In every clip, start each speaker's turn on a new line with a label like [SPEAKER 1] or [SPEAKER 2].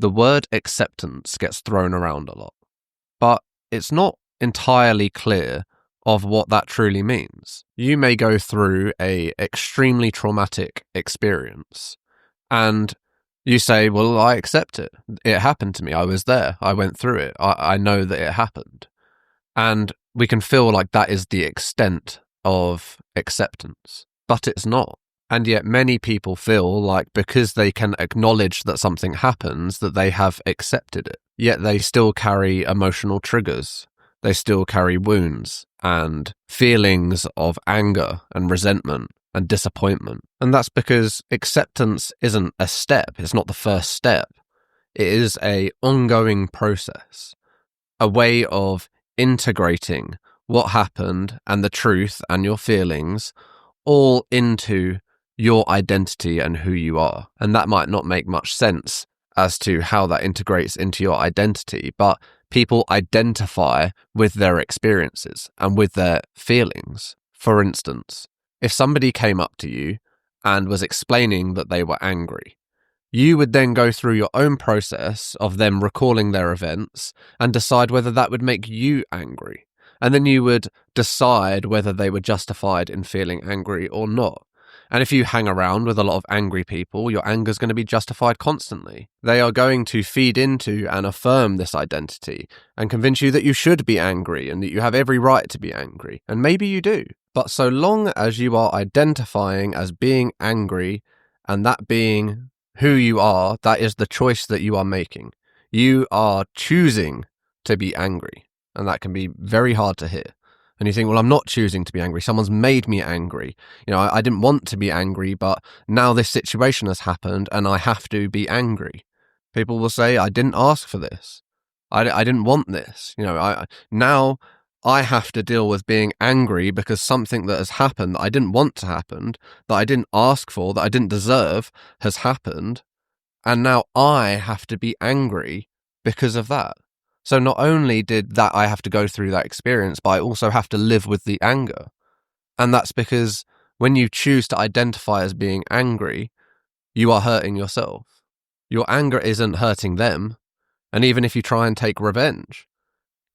[SPEAKER 1] the word acceptance gets thrown around a lot, but it's not entirely clear of what that truly means. You may go through a extremely traumatic experience and you say, well, I accept it. It happened to me. I was there. I went through it. I know that it happened. And we can feel like that is the extent of acceptance, but it's not. And yet many people feel like because they can acknowledge that something happens, that they have accepted it. Yet they still carry emotional triggers. They still carry wounds and feelings of anger and resentment and disappointment. And that's because acceptance isn't a step. It's not the first step. It is an ongoing process, a way of integrating what happened and the truth and your feelings all into your identity and who you are. And that might not make much sense as to how that integrates into your identity, but people identify with their experiences and with their feelings. For instance, if somebody came up to you and was explaining that they were angry, you would then go through your own process of them recalling their events and decide whether that would make you angry. And then you would decide whether they were justified in feeling angry or not. And if you hang around with a lot of angry people, your anger is going to be justified constantly. They are going to feed into and affirm this identity and convince you that you should be angry and that you have every right to be angry. And maybe you do. But so long as you are identifying as being angry and that being who you are, that is the choice that you are making. You are choosing to be angry. And that can be very hard to hear. And you think, well, I'm not choosing to be angry. Someone's made me angry. You know, I didn't want to be angry, but now this situation has happened and I have to be angry. People will say, I didn't ask for this. I didn't want this. You know, now I have to deal with being angry because something that has happened that I didn't want to happen, that I didn't ask for, that I didn't deserve has happened. And now I have to be angry because of that. So not only did that I have to go through that experience, but I also have to live with the anger. And that's because when you choose to identify as being angry, you are hurting yourself. Your anger isn't hurting them. And even if you try and take revenge,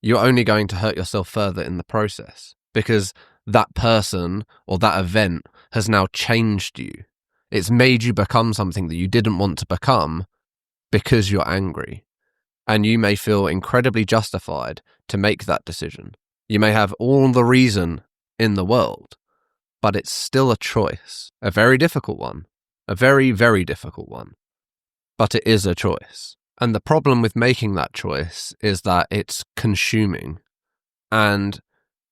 [SPEAKER 1] you're only going to hurt yourself further in the process because that person or that event has now changed you. It's made you become something that you didn't want to become because you're angry. And you may feel incredibly justified to make that decision. You may have all the reason in the world, but it's still a choice, a very difficult one, a very, very difficult one. But it is a choice. And the problem with making that choice is that it's consuming and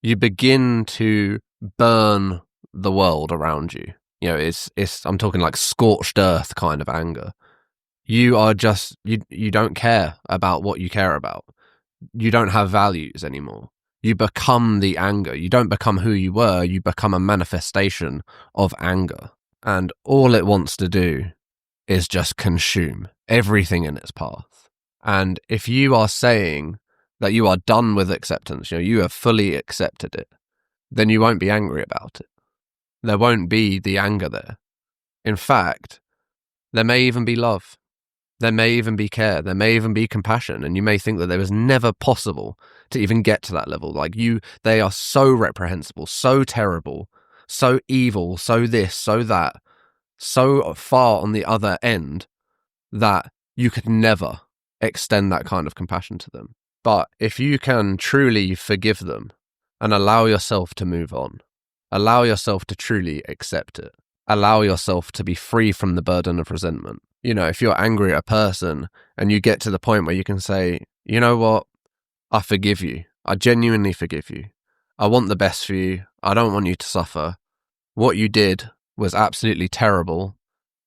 [SPEAKER 1] you begin to burn the world around you. You know, I'm talking like scorched earth kind of anger. You are just, you don't care about what you care about. You don't have values anymore. You become the anger. You don't become who you were. You become a manifestation of anger. And all it wants to do is just consume everything in its path. And if you are saying that you are done with acceptance, you know, you have fully accepted it, then you won't be angry about it. There won't be the anger there. In fact, there may even be love. There may even be care. There may even be compassion. And you may think that it was never possible to even get to that level. Like they are so reprehensible, so terrible, so evil, so this, so that, so far on the other end that you could never extend that kind of compassion to them. But if you can truly forgive them and allow yourself to move on, allow yourself to truly accept it, allow yourself to be free from the burden of resentment. You know, if you're angry at a person and you get to the point where you can say, you know what, I forgive you. I genuinely forgive you. I want the best for you. I don't want you to suffer. What you did was absolutely terrible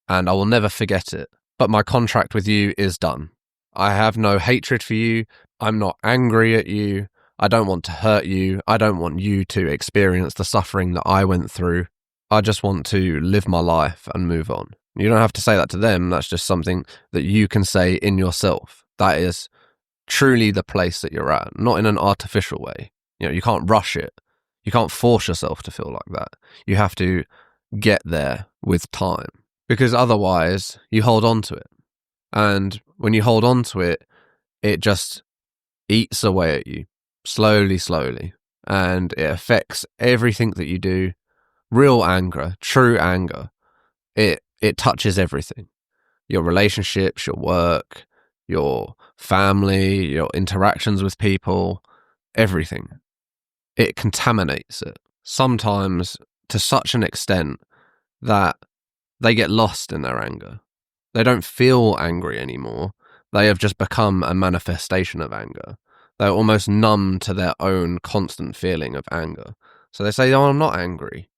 [SPEAKER 1] and I will never forget it. But my contract with you is done. I have no hatred for you. I'm not angry at you. I don't want to hurt you. I don't want you to experience the suffering that I went through. I just want to live my life and move on. You don't have to say that to them. That's just something that you can say in yourself. That is truly the place that you're at, not in an artificial way. You know, you can't rush it. You can't force yourself to feel like that. You have to get there with time because otherwise you hold on to it. And when you hold on to it, it just eats away at you slowly, slowly. And it affects everything that you do. Real anger, true anger, it touches everything. Your relationships, your work, your family, your interactions with people, everything. It contaminates it, sometimes to such an extent that they get lost in their anger. They don't feel angry anymore. They have just become a manifestation of anger. They're almost numb to their own constant feeling of anger. So they say, oh, I'm not angry.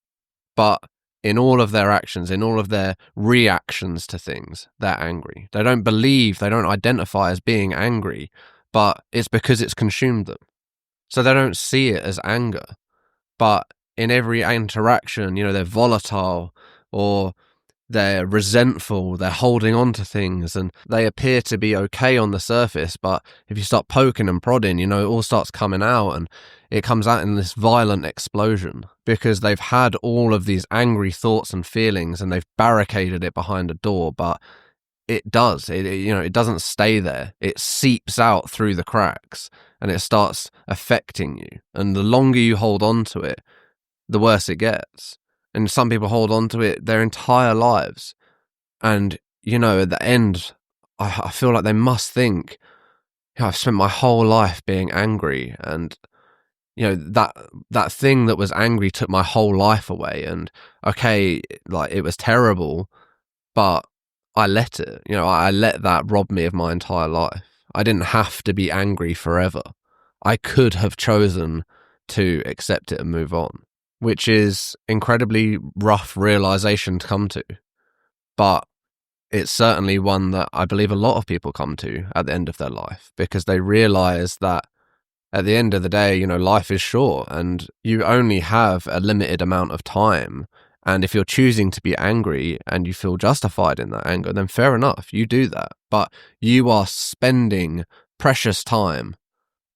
[SPEAKER 1] But in all of their actions, in all of their reactions to things, they're angry. They don't identify as being angry, but it's because it's consumed them. So they don't see it as anger. But in every interaction, they're volatile or they're resentful, they're holding on to things, and they appear to be okay on the surface, but if you start poking and prodding, it all starts coming out, and it comes out in this violent explosion because they've had all of these angry thoughts and feelings and they've barricaded it behind a door. But it doesn't stay there. It seeps out through the cracks and it starts affecting you. And the longer you hold on to it, the worse it gets. And some people hold on to it their entire lives. And, at the end, I feel like they must think, I've spent my whole life being angry. And, that thing that was angry took my whole life away. And, okay, like, it was terrible, but I let it. I let that rob me of my entire life. I didn't have to be angry forever. I could have chosen to accept it and move on, which is incredibly rough realization to come to. But it's certainly one that I believe a lot of people come to at the end of their life, because they realize that at the end of the day, life is short and you only have a limited amount of time. And if you're choosing to be angry and you feel justified in that anger, then fair enough, you do that. But you are spending precious time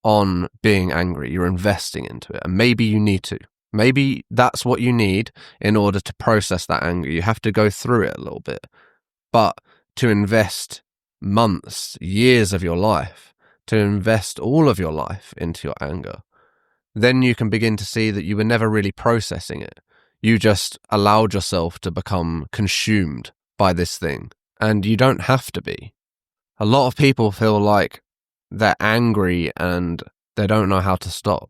[SPEAKER 1] on being angry. You're investing into it. And maybe you need to. Maybe that's what you need in order to process that anger. You have to go through it a little bit. But to invest months, years of your life, to invest all of your life into your anger, then you can begin to see that you were never really processing it. You just allowed yourself to become consumed by this thing. And you don't have to be. A lot of people feel like they're angry and they don't know how to stop.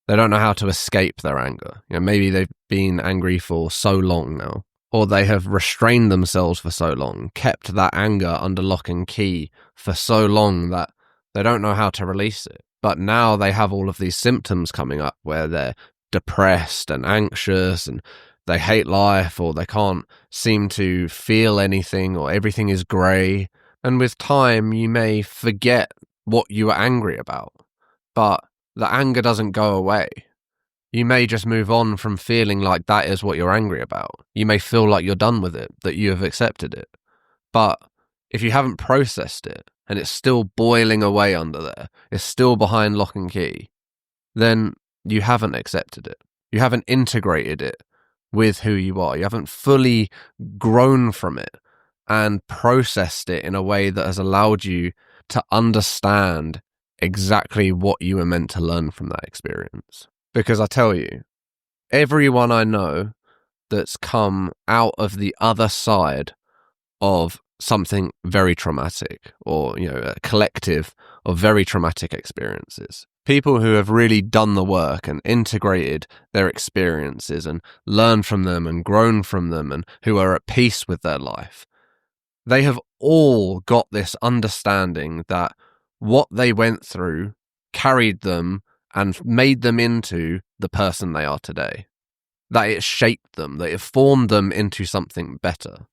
[SPEAKER 1] They don't know how to escape their anger. Maybe they've been angry for so long now, or they have restrained themselves for so long, kept that anger under lock and key for so long that they don't know how to release it. But now they have all of these symptoms coming up where they're depressed and anxious and they hate life, or they can't seem to feel anything, or everything is grey. And with time, you may forget what you were angry about, but the anger doesn't go away. You may just move on from feeling like that is what you're angry about. You may feel like you're done with it, that you have accepted it. But if you haven't processed it and it's still boiling away under there, it's still behind lock and key, then you haven't accepted it. You haven't integrated it with who you are. You haven't fully grown from it and processed it in a way that has allowed you to understand exactly what you were meant to learn from that experience. Because I tell you, everyone I know that's come out of the other side of something very traumatic, or, a collective of very traumatic experiences, people who have really done the work and integrated their experiences and learned from them and grown from them, and who are at peace with their life, they have all got this understanding that what they went through carried them and made them into the person they are today. That it shaped them, that it formed them into something better.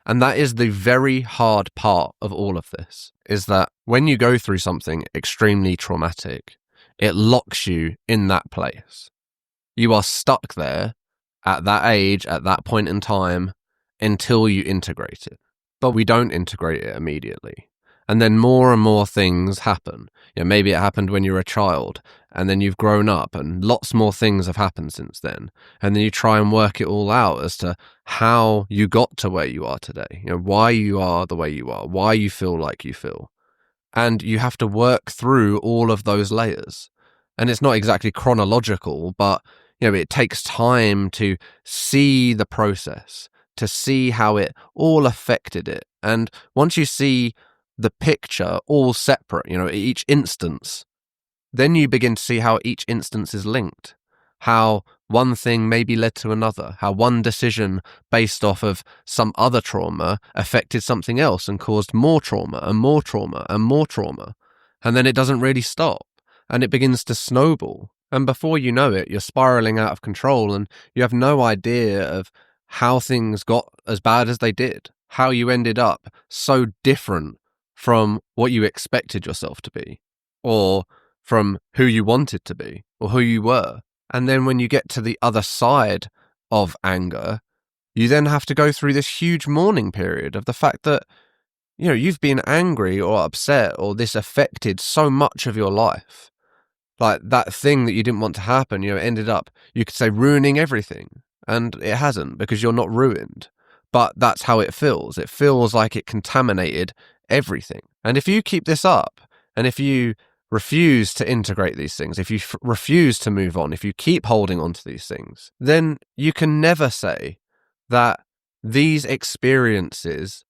[SPEAKER 1] And that is the very hard part of all of this, is that when you go through something extremely traumatic, it locks you in that place. You are stuck there at that age, at that point in time, until you integrate it. But we don't integrate it immediately. And then more and more things happen. Maybe it happened when you were a child, and then you've grown up and lots more things have happened since then. And then you try and work it all out as to how you got to where you are today, why you are the way you are, why you feel like you feel. And you have to work through all of those layers. And it's not exactly chronological, but it takes time to see the process, to see how it all affected it. And once you see the picture all separate, each instance, then you begin to see how each instance is linked, how one thing maybe led to another, how one decision based off of some other trauma affected something else and caused more trauma and more trauma and more trauma. And then it doesn't really stop and it begins to snowball. And before you know it, you're spiraling out of control and you have no idea of how things got as bad as they did, how you ended up so different from what you expected yourself to be, or from who you wanted to be, or who you were. And then when you get to the other side of anger, you then have to go through this huge mourning period of the fact that, you've been angry or upset or this affected so much of your life. Like that thing that you didn't want to happen, ended up, you could say, ruining everything. And it hasn't, because you're not ruined. But that's how it feels. It feels like it contaminated everything. And if you keep this up, and if you refuse to integrate these things, if you refuse to move on, if you keep holding on to these things, then you can never say that these experiences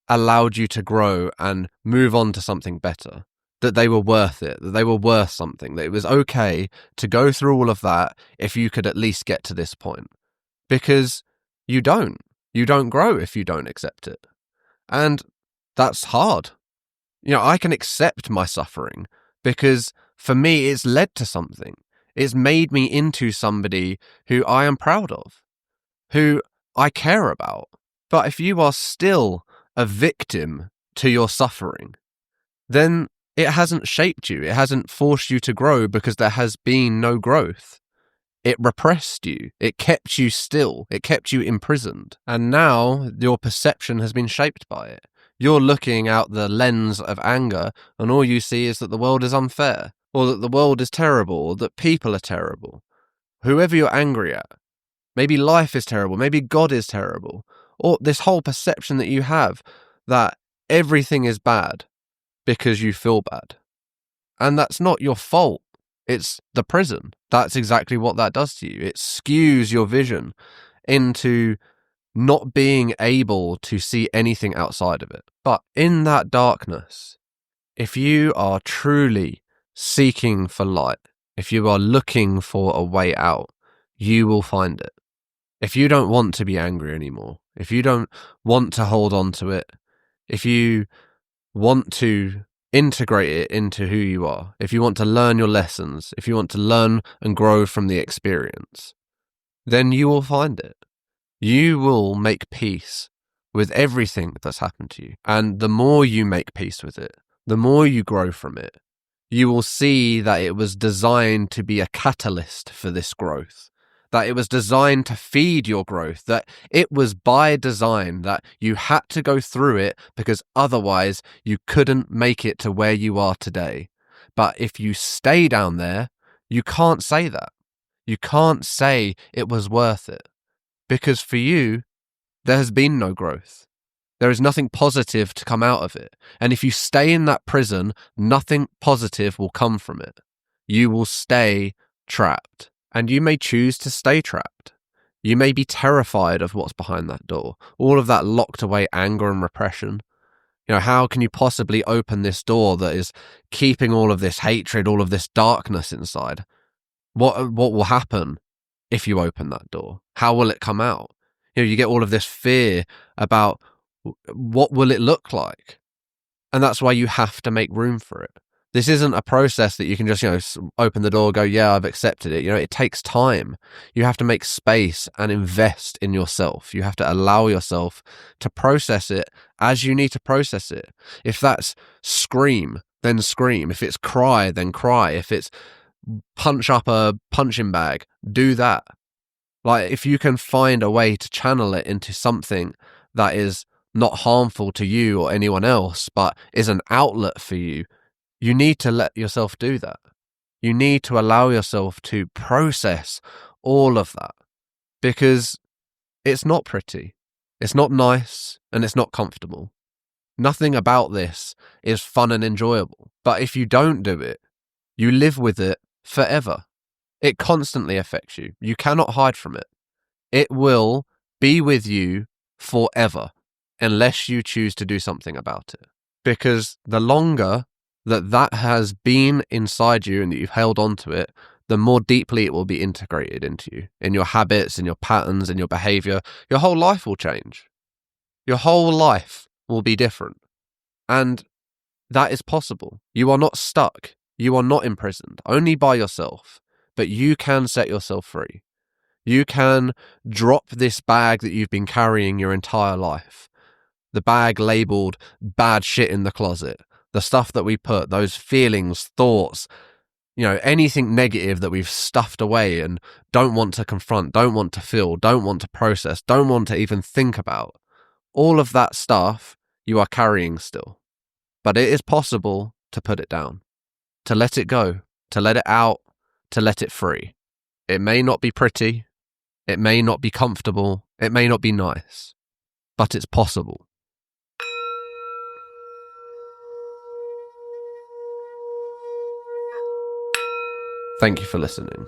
[SPEAKER 1] allowed you to grow and move on to something better, that they were worth it, that they were worth something, that it was okay to go through all of that if you could at least get to this point. Because you don't grow if you don't accept it. And that's hard. I can accept my suffering because for me, it's led to something. It's made me into somebody who I am proud of, who I care about. But if you are still a victim to your suffering, then it hasn't shaped you. It hasn't forced you to grow because there has been no growth. It repressed you. It kept you still. It kept you imprisoned. And now your perception has been shaped by it. You're looking out the lens of anger and all you see is that the world is unfair, or that the world is terrible, or that people are terrible. Whoever you're angry at, maybe life is terrible, maybe God is terrible, or this whole perception that you have that everything is bad because you feel bad. And that's not your fault. It's the prison. That's exactly what that does to you. It skews your vision into not being able to see anything outside of it. But in that darkness, if you are truly seeking for light, if you are looking for a way out, you will find it. If you don't want to be angry anymore, if you don't want to hold on to it, if you want to integrate it into who you are, if you want to learn your lessons, if you want to learn and grow from the experience, then you will find it. You will make peace with everything that's happened to you. And the more you make peace with it, the more you grow from it, you will see that it was designed to be a catalyst for this growth, that it was designed to feed your growth, that it was by design, that you had to go through it because otherwise you couldn't make it to where you are today. But if you stay down there, you can't say that. You can't say it was worth it. Because for you, there has been no growth. There is nothing positive to come out of it. And if you stay in that prison, nothing positive will come from it. You will stay trapped. And you may choose to stay trapped. You may be terrified of what's behind that door. All of that locked away anger and repression. How can you possibly open this door that is keeping all of this hatred, all of this darkness inside? What will happen if you open that door? How will it come out? You get all of this fear about what will it look like? And that's why you have to make room for it. This isn't a process that you can just, open the door, go, yeah, I've accepted it. It takes time. You have to make space and invest in yourself. You have to allow yourself to process it as you need to process it. If that's scream, then scream. If it's cry, then cry. If it's punch up a punching bag, do that. Like, if you can find a way to channel it into something that is not harmful to you or anyone else, but is an outlet for you, you need to let yourself do that. You need to allow yourself to process all of that, because it's not pretty, it's not nice, and it's not comfortable. Nothing about this is fun and enjoyable. But if you don't do it, you live with it forever. It constantly affects you. You cannot hide from it. It will be with you forever unless you choose to do something about it. Because the longer that has been inside you and that you've held on to it, the more deeply it will be integrated into you, in your habits, in your patterns, in your behavior. Your whole life will change. Your whole life will be different. And that is possible. You are not stuck. You are not imprisoned, only by yourself. But you can set yourself free. You can drop this bag that you've been carrying your entire life. The bag labeled bad shit in the closet. The stuff that we put, those feelings, thoughts, anything negative that we've stuffed away and don't want to confront, don't want to feel, don't want to process, don't want to even think about. All of that stuff you are carrying still. But it is possible to put it down, to let it go, to let it out, to let it free. It may not be pretty, it may not be comfortable, it may not be nice, but it's possible. Thank you for listening.